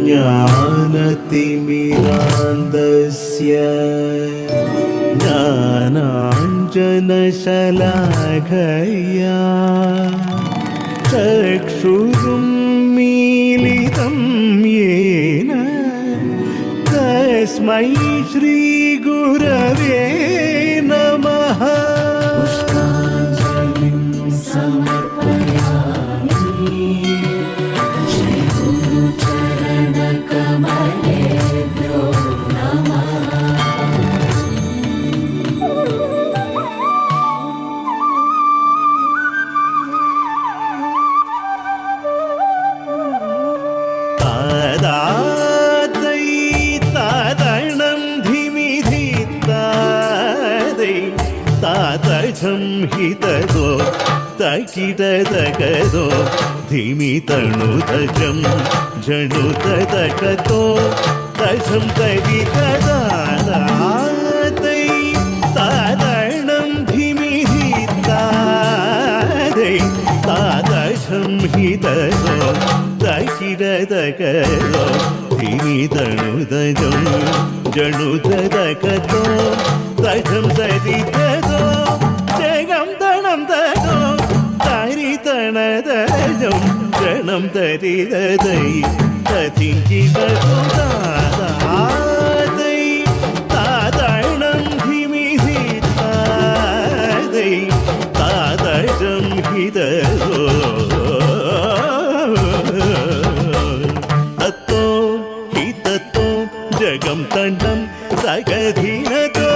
ज्ञानतिमिरान्धस्य ज्ञानाञ्जनशलाघया चक्षुरुन्मीलितं येन तस्मै श्रीगुरवे नमः। पुष्पाञ्जलिं समर्पयामि श्रीगुरुचरणकमलेभ्यो नमः। हितदो तकिटदकदो धिमितणुदजं जणुतदकतो तजं तरितदादै तादणं धिमिहितादै तादजं हितदो तकिटदकदो धिमितणुदजं जणुतदकतो तजं तरितदो തരിതണതജം ജനം തരിതൈ തതിങ്കിതൈ താതണം ധിമിഹിതൈ താതജം ഹിതോ തത്തോ ഹിതത്തോ ജഗം തണ്ഡം സഗധിനതോ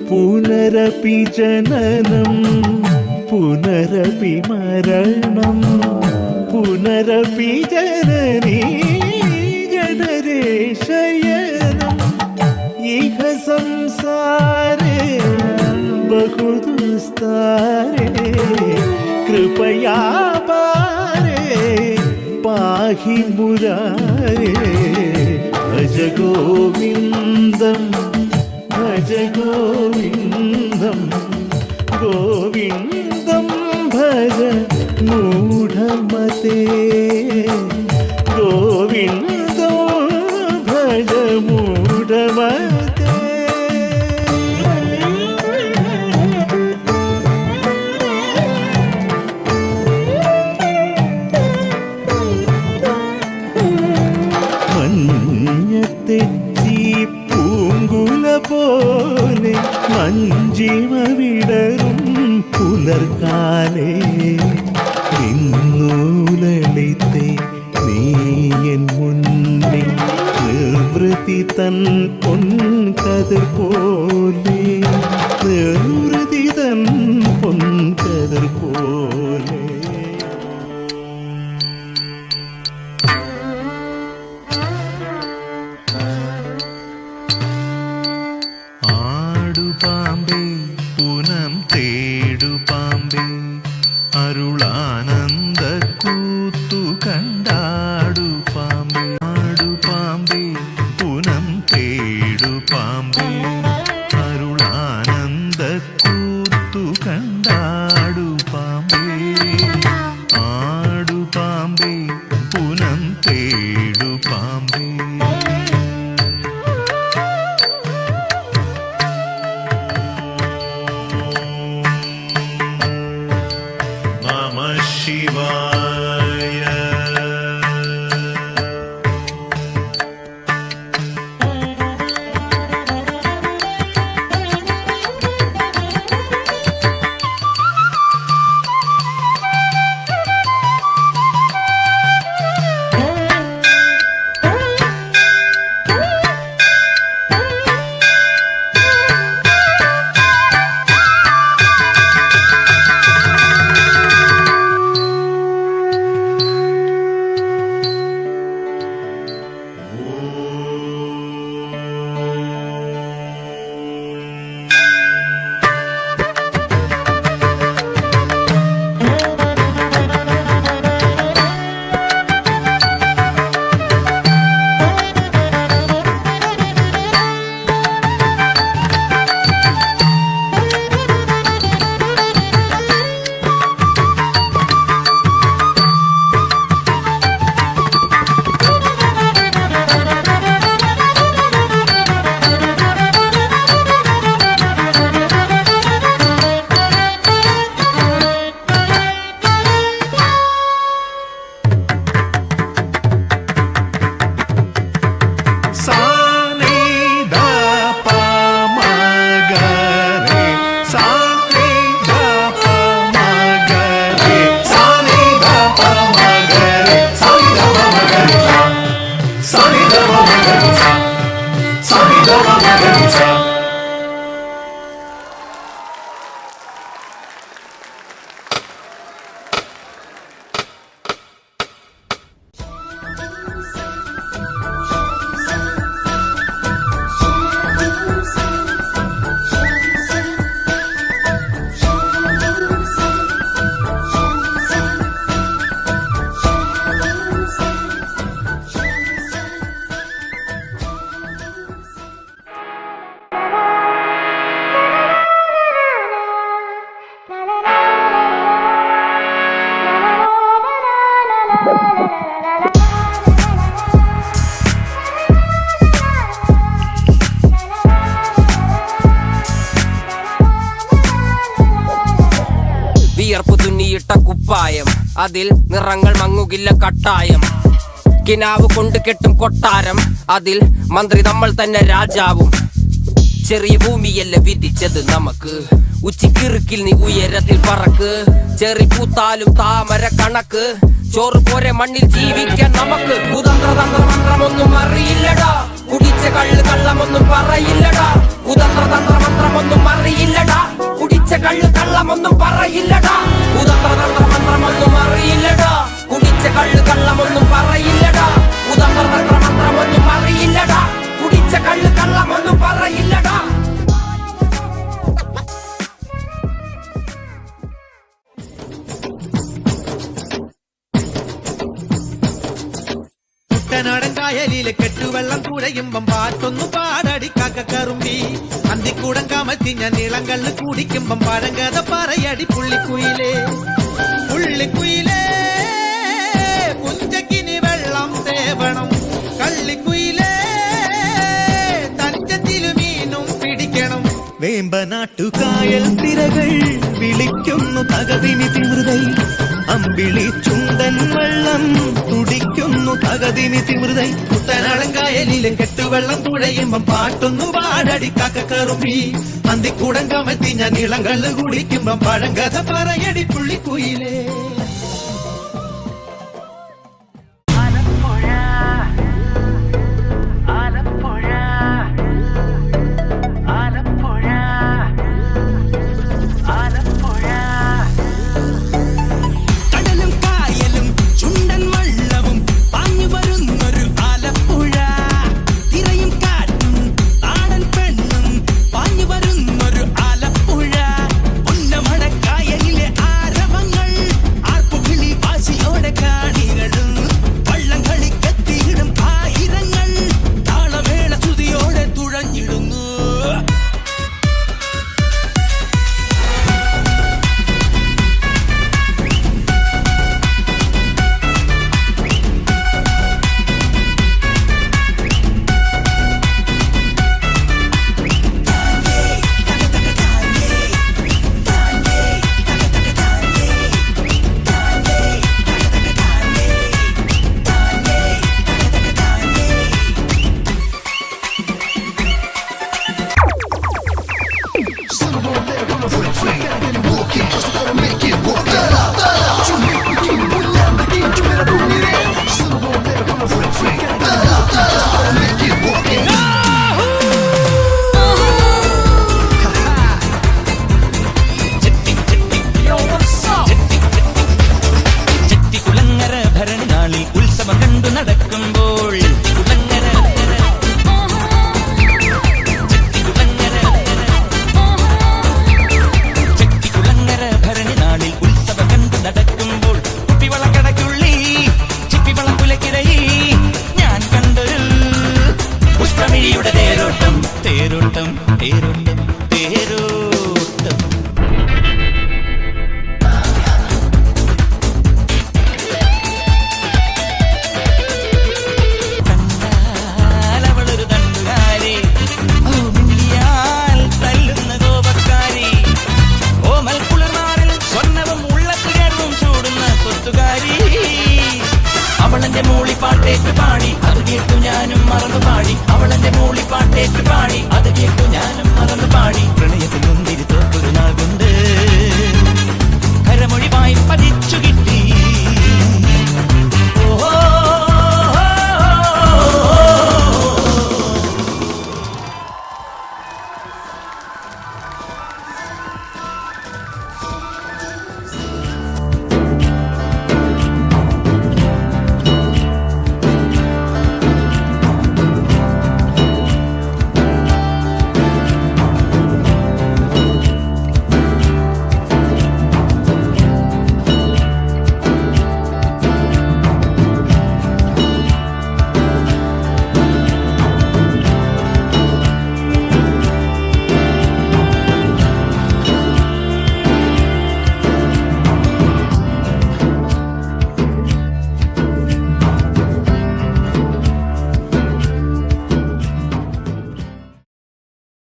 പുനരപി ജനനം പുനരപി മരണം പുനരപി ജനനീ ജഠരേ ശയനം ഇഹ സംസാരേ ബഹുദുസ്താരേ കൃപയാ പാരേ പാഹി മുരാരേ ഭജ ഗോവിന്ദം ഭജ ഗോവിന്ദം ഗോവിന്ദം ഭജ മൂഢമതേ ഗോവിന്ദം ഭജ മൂഢമതേ. മഞ്ഞത്തെച്ചി പൂങ്കുല പോലെ മഞ്ചിമ വിടരും പുലർക്കാലേ ഇന്നു ലളിതേ നീയൻ മുന്നിൽ നിർവൃതി തൻ പൊൻകതിർ പോലെ നിർവൃതി തൻ പൊൻകതിർ പോലെ. പാമ്പേ പുനം തേടു പാമ്പേ അരുളാനന്ദ കൂത്തു കണ്ടാടു പാമ്പേ ആടു പാമ്പേ പുനം തേടു പാമ്പേ അരുളാനന്ദ വിയർപ്പ് തുന്നിയിട്ട കുപ്പായം, അതിൽ നിറങ്ങൾ മങ്ങുകില്ല കട്ടായം. കിനാവ് കൊണ്ട് കെട്ടും കൊട്ടാരം, അതിൽ മന്ത്രി നമ്മൾ തന്നെ രാജാവും. ചെറിയ ഭൂമിയല്ല വിധിച്ചത് നമുക്ക്, ഉച്ചിക്കിറുക്കിൽ നീ ഉയരത്തിൽ പറക്ക്. ചെറി പൂത്താലും താമര കണക്ക്, ചോറ് പോരെ മണ്ണിൽ ജീവിക്കാൻ നമുക്ക്. കുതന്ത്രതന്ത്രമന്ത്രമൊന്നും അറിയില്ലടാ, കുടിച്ച കള്ള് കള്ളമൊന്നും പറയില്ലടാ. കുതന്ത്രതന്ത്രമന്ത്രമൊന്നും അറിയില്ലടാ, കുടിച്ച കള്ള് കള്ളമൊന്നും പറയില്ലടാ. കുതന്ത്രതന്ത്രമന്ത്രമൊന്നും അറിയില്ലടാ, കുടിച്ച കള്ള് കള്ളമൊന്നും പറയില്ലടാ. കുതന്ത്രതന്ത്രമന്ത്രമൊന്നും അറിയില്ലടാ, കുടിച്ച കള്ള് കള്ളമൊന്നും പറയില്ലടാ. കുട്ടനാടൻ കായലിലെ കെട്ടുവെള്ളം കുഴയുമ്പം പാട്ടൊന്നു പാടടി കാക്കക്കറുമ്പി. അന്തിക്കൂടം കമത്തി ഞാൻ ഇളങ്കല്ല് കുടിക്കുമ്പം പഴങ്കഥ പറയടി പുള്ളിക്കുയിലേ. പുള്ളിക്കുയിലേ പുഞ്ചക്കിനി വെള്ളം തേവണം, കള്ളിക്കുയിലേ തഞ്ചത്തിലു മീനും പിടിക്കണം. വേമ്പനാട്ടുകായൽ തിരകൾ വിളിക്കുന്നു തകതിനി തിമൃതൈ. അമ്പിളി ചുണ്ടൻ വെള്ളം തുടിക്കുന്നു തകതിനി തിമൃതൈ. കുട്ടനാടൻ കായലിലെ കെട്ടുവെള്ളം തുഴയുമ്പം പാട്ടൊന്നു പാടടി കാക്കക്കറുമ്പി. അന്തിക്കൂടം കമത്തി ഞാൻ ഇളങ്കല്ല് കുടിക്കുമ്പം പഴങ്കഥ പറയടി പുള്ളിക്കുയിലേ. അവളെന്റെ മൂളിപ്പാട്ടേറ്റ് പാടി അത് കേട്ടു ഞാനും മറന്നു പാടി. അവളെന്റെ മൂളിപ്പാട്ടേറ്റ് പാടി അത് കേട്ടു ഞാനും മറന്നു പാടി.